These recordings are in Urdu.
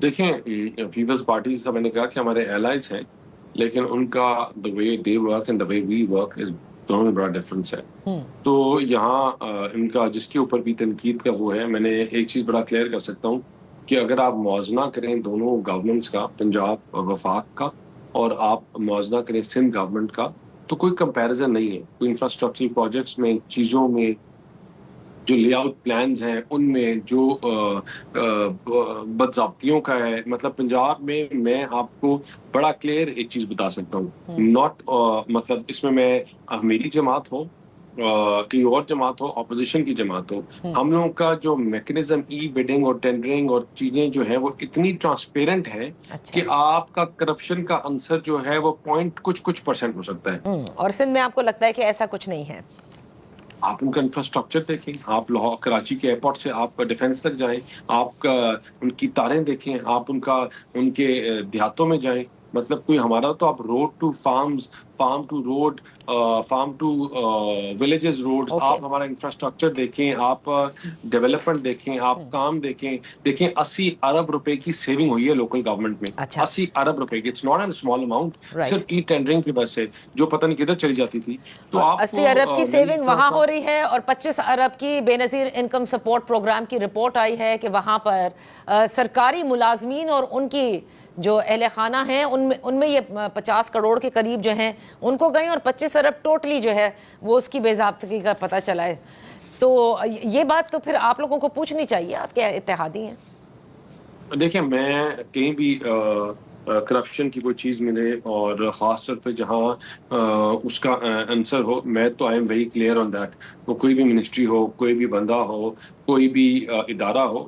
دیکھیں پیپلز پارٹی سے میں نے کہا کہ ہمارے ایلائز ہیں لیکن ان کا the way they work and the way we work is دونوں میں بڑا ڈفرنس ہے. تو یہاں ان کا جس کے اوپر بھی تنقید کا وہ ہے، میں نے ایک چیز بڑا کلیئر کر سکتا ہوں کہ اگر آپ موازنہ کریں دونوں گورنمنٹس کا، پنجاب وفاق کا، اور آپ موازنہ کریں سندھ گورنمنٹ کا، تو کوئی کمپیریزن نہیں ہے. کوئی انفراسٹرکچر پروجیکٹس میں، چیزوں میں، جو لے آؤٹ پلانز ہیں ان میں، جو بدضابطیوں کا ہے، مطلب پنجاب میں آپ کو بڑا کلیئر ایک چیز بتا سکتا ہوں. ناٹ مطلب اس میں میری جماعت ہو، کہیں اور جماعت ہو، اپوزیشن کی جماعت ہو، ہم لوگوں کا جو میکنزم ای بڈنگ اور ٹینڈرنگ اور چیزیں جو ہے وہ اتنی ٹرانسپیرنٹ ہے کہ آپ کا کرپشن کا عنصر جو ہے وہ پوائنٹ کچھ پرسنٹ ہو سکتا ہے. اور سندھ میں آپ کو لگتا ہے کہ ایسا کچھ نہیں ہے؟ آپ ان کا انفراسٹرکچر دیکھیں، آپ لاہور کراچی کے ایئرپورٹ سے آپ ڈیفینس تک جائیں، آپ کا ان کی تاریں دیکھیں، آپ ان کے دیہاتوں میں جائیں. مطلب کوئی ہمارا تو آپ road to farms, farm to road, farm to villages roads, آپ ہمارا انفراسٹرکچر دیکھیں، آپ ڈیولپمنٹ دیکھیں، آپ کام دیکھیں. 80 ارب روپے کی سیونگ ہوئی ہے لوکل گورنمنٹ میں. 80 ارب روپے کی، it's not an small amount. صرف ای ٹینڈرنگ کی وجہ سے جو پتہ نہیں کدھر چلی جاتی تھی. تو آپ 80 ارب کی سیونگ وہاں ہو رہی ہے، اور 25 ارب کی بے نظیر انکم سپورٹ پروگرام کی رپورٹ آئی ہے کہ وہاں پر سرکاری ملازمین اور ان کی جو اہل خانہ ہیں ان میں یہ 50 کروڑ کے قریب جو ہیں ان کو گئے، اور 25 ارب ٹوٹلی جو ہے وہ اس کی بے ضابطگی کا پتہ چلا ہے. تو یہ بات تو پھر آپ لوگوں کو پوچھنی چاہیے، آپ کے اتحادی ہیں. دیکھیں، میں کہیں بھی کرپشن کی کوئی چیز ملے، اور خاص طور پہ جہاں اس کا آنسر ہو، میں تو I am very clear on that. وہ کوئی بھی منسٹری ہو، کوئی بھی بندہ ہو، کوئی بھی ادارہ ہو،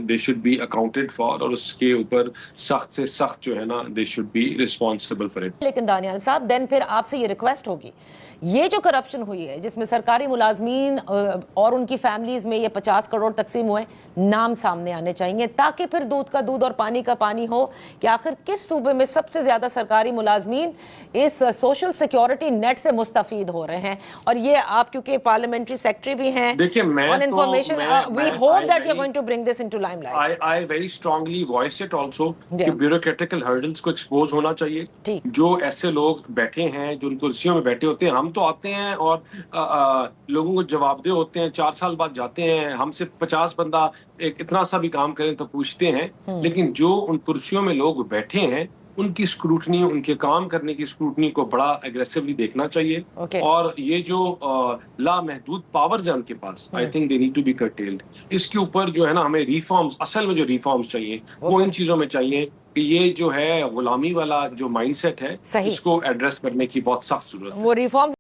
they should be accounted for, اور اس کے اوپر سخت سے سخت جو ہے نا، they should be responsible for it. لیکن دانیال صاحب، دین پھر آپ سے یہ ریکویسٹ ہوگی، یہ جو کرپشن ہوئی ہے جس میں سرکاری ملازمین اور ان کی فیملیز میں یہ 50 کروڑ تقسیم ہوئے، نام سامنے آنے چاہیے، تاکہ پھر دودھ کا دودھ اور پانی کا پانی ہو کہ آخر کس صوبے میں سب سے زیادہ سرکاری ملازمین اس سوشل سیکیورٹی نیٹ سے مستفید ہو رہے ہیں. اور یہ آپ کیونکہ پارلیمنٹری سیکٹری بھی ہیں on information, we hope that you're going to bring this into limelight. I very strongly voice it also کہ bureaucratical hurdles کو expose ہونا چاہیے. جو ایسے لوگ بیٹھے ہیں، جو ان کرسیوں میں بیٹھے ہوتے ہیں، ہم تو آتے ہیں اور لوگوں کو جواب دہ ہوتے ہیں، 4 سال بعد جاتے ہیں. ہم سے 50 بندہ ایک اتنا سا بھی کام کریں تو پوچھتے ہیں، لیکن جو ان کرسیوں میں لوگ بیٹھے ہیں ان کی اسکروٹنی، ان کے کام کرنے کی اسکروٹنی کو بڑا اگریسولی دیکھنا چاہیے. اور یہ جو لامحدود پاورز ہیں ان کے پاس، I think they need to be curtailed. اس کے اوپر جو ہے نا، ہمیں ریفارمز، اصل میں جو ریفارمز چاہیے وہ ان چیزوں میں چاہیے کہ یہ جو ہے غلامی والا جو مائنڈ سیٹ ہے، اس کو ایڈریس کرنے کی بہت سخت ضرورت ہے. وہ ریفارمز